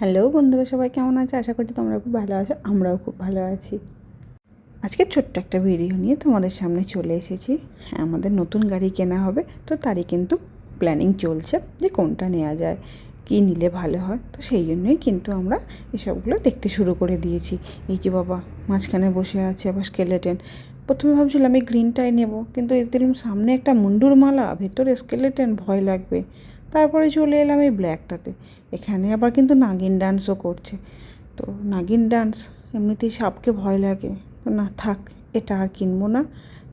Hello বন্ধুরা, সবাই কেমন আছে? আশা করছি তোমরা খুব ভালো আছো, আমরাও খুব ভালো আছি। আজকে ছোট্ট একটা ভিডিও নিয়ে তোমাদের সামনে চলে এসেছি। হ্যাঁ, আমাদের নতুন গাড়ি কেনা হবে, তো তারই কিন্তু প্ল্যানিং চলছে যে কোনটা নেওয়া যায়, কী নিলে ভালো হয়। তো সেই জন্যই কিন্তু আমরা এসবগুলো দেখতে শুরু করে দিয়েছি। এই যে বাবা মাঝখানে বসে আছে আবার স্কেলেটন। প্রথমে ভাবছিলাম এই গ্রিনটাই নেব, কিন্তু দেখলাম সামনে একটা মুন্ডুর মালা, ভেতরে স্কেলেটন, ভয় লাগবে। তারপরে চলে এলাম এই ব্ল্যাকটাতে। এখানে আবার কিন্তু নাগিন ডান্সও করছে। তো নাগিন ডান্স এমনিতেই সাপকে ভয় লাগে, তো না থাক, এটা আর কিনবো না।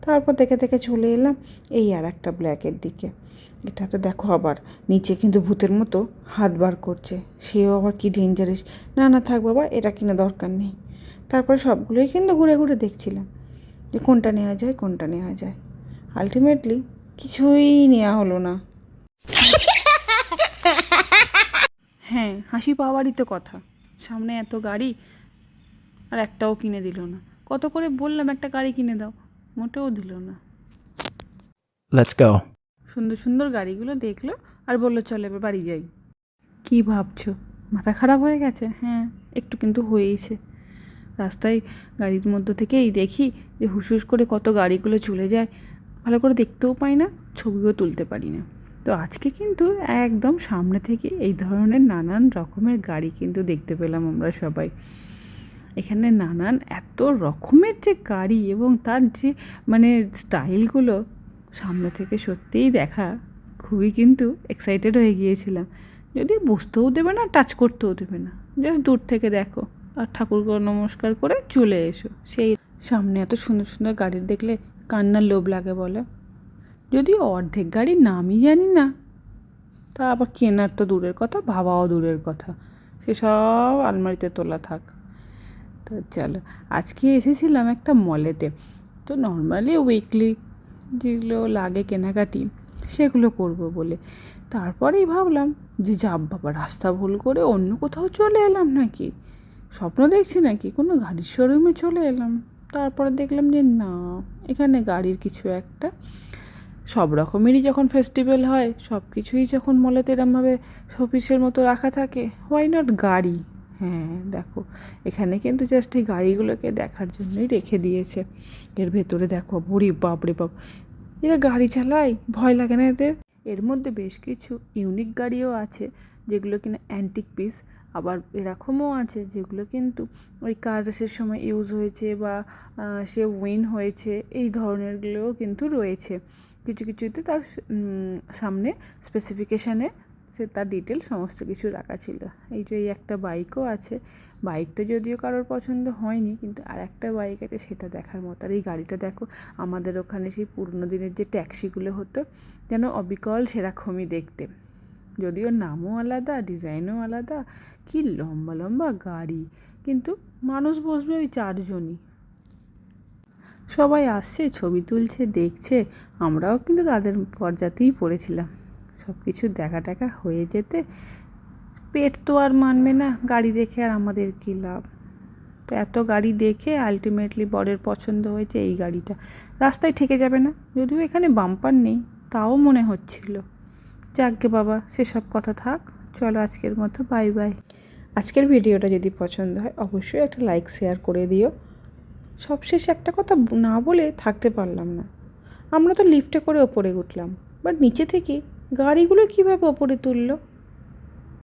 তারপর দেখে দেখে চলে এলাম এই আর একটা ব্ল্যাকের দিকে। এটাতে দেখো আবার নিচে কিন্তু ভূতের মতো হাত বার করছে, সেও আবার কি ডেঞ্জারাস। না না থাক বাবা, এটা কিনে দরকার নেই। তারপর সবগুলোই কিন্তু ঘুরে ঘুরে দেখছিলাম যে কোনটা নেওয়া যায় কোনটা নেওয়া যায়। আলটিমেটলি কিছুই নেওয়া হলো না। হ্যাঁ, হাসি পাওয়ারই তো কথা। সামনে এত গাড়ি আর একটাও কিনে দিল না। কত করে বললাম একটা গাড়ি কিনে দাও, মোটেও দিল না। Let's go. সুন্দর সুন্দর গাড়িগুলো দেখলো আর বললো চল এবার বাড়ি যাই। কী ভাবছো, মাথা খারাপ হয়ে গেছে? হ্যাঁ, একটু কিন্তু হয়েইছে। রাস্তায় গাড়ির মধ্য থেকেই দেখি যে হুস হুস করে কত গাড়িগুলো চলে যায়, ভালো করে দেখতেও পাই না, ছবিও তুলতে পারি না। তো আজকে কিন্তু একদম সামনে থেকে এই ধরনের নানান রকমের গাড়ি কিন্তু দেখতে পেলাম আমরা সবাই। এখানে নানান এত রকমের যে গাড়ি এবং তার যে স্টাইলগুলো সামনে থেকে সত্যিই দেখা খুবই কিন্তু এক্সাইটেড হয়ে গিয়েছিলাম। যদি বুঝতেও দেবে না, টাচ করতেও দেবে না, জাস্ট দূর থেকে দেখো আর ঠাকুরকে নমস্কার করে চলে এসো। সেই সামনে এত সুন্দর সুন্দর গাড়ি দেখলে কান্নার লোভ লাগে বলো। যদিও অর্ধেক গাড়ির নামই জানি না, তা আবার কেনার তো দূরের কথা, ভাবাও দূরের কথা, সেসব আলমারিতে তোলা থাক। তো চলো, আজকে এসেছিলাম একটা মলেতে। তো নর্মালি উইকলি যেগুলো লাগে কেনাকাটি সেগুলো করব বলে। তারপরেই ভাবলাম যে যাব বাবা, রাস্তা ভুল করে অন্য কোথাও চলে এলাম নাকি, স্বপ্ন দেখছি নাকি, কোনো গাড়ির শোরুমে চলে এলাম। তারপরে দেখলাম যে না, এখানে গাড়ির কিছু একটা সব রকমেরই যখন ফেস্টিভ্যাল হয়, সব কিছুই যখন মলেতে এরমভাবে শোপিসের মতো রাখা থাকে, হোয়াই নট গাড়ি। হ্যাঁ দেখো, এখানে কিন্তু জাস্ট এই গাড়িগুলোকে দেখার জন্যই রেখে দিয়েছে। এর ভেতরে দেখো, বুড়ি বাপ রে বাপ, এরা গাড়ি চালায়, ভয় লাগে না এদের? এর মধ্যে বেশ কিছু ইউনিক গাড়িও আছে যেগুলো কিনা অ্যান্টিক পিস, আবার এরকমও আছে যেগুলো কিন্তু ওই কার রেসের সময় ইউজ হয়েছে বা সে উইন হয়েছে, এই ধরনেরগুলোও কিন্তু রয়েছে। কিছু কিছুতে তার সামনে স্পেসিফিকেশানে সে তার ডিটেল সমস্ত কিছু রাখা ছিল। এই যে এই একটা বাইকও আছে, বাইকটা যদিও কারোর পছন্দ হয়নি, কিন্তু আর একটা বাইক আছে সেটা দেখার মতো। আর এই গাড়িটা দেখো, আমাদের ওখানে সেই পুরনো দিনের যে ট্যাক্সিগুলো হতো যেন অবিকল সেরকমই দেখতে, যদিও নামও আলাদা, ডিজাইনও আলাদা। কি লম্বা লম্বা গাড়ি, কিন্তু মানুষ বসবে ওই 4 জনই। সবাই আসছে, ছবি তুলছে, দেখছে। আমরাও কিন্তু তাদের পর্যাতেই পড়েছিলাম। সব কিছু দেখা টাকা হয়ে যেতে পেট তো আর মানবে না গাড়ি দেখে, আর আমাদের কী লাভ। তো এত গাড়ি দেখে আলটিমেটলি বরের পছন্দ হয়েছে এই গাড়িটা। রাস্তায় ঠেকে যাবে না, যদিও এখানে বাম্পার নেই, তাও মনে হচ্ছিল। যাকগে বাবা, সেসব কথা থাক। চলো আজকের মতো বাই বাই। আজকের ভিডিওটা যদি পছন্দ হয় অবশ্যই একটা লাইক শেয়ার করে দিও। সবশেষে একটা কথা না বলে থাকতে পারলাম না। আমরা তো লিফটে করে ওপরে উঠলাম, বাট নিচে থেকে গাড়িগুলো কীভাবে ওপরে তুললো?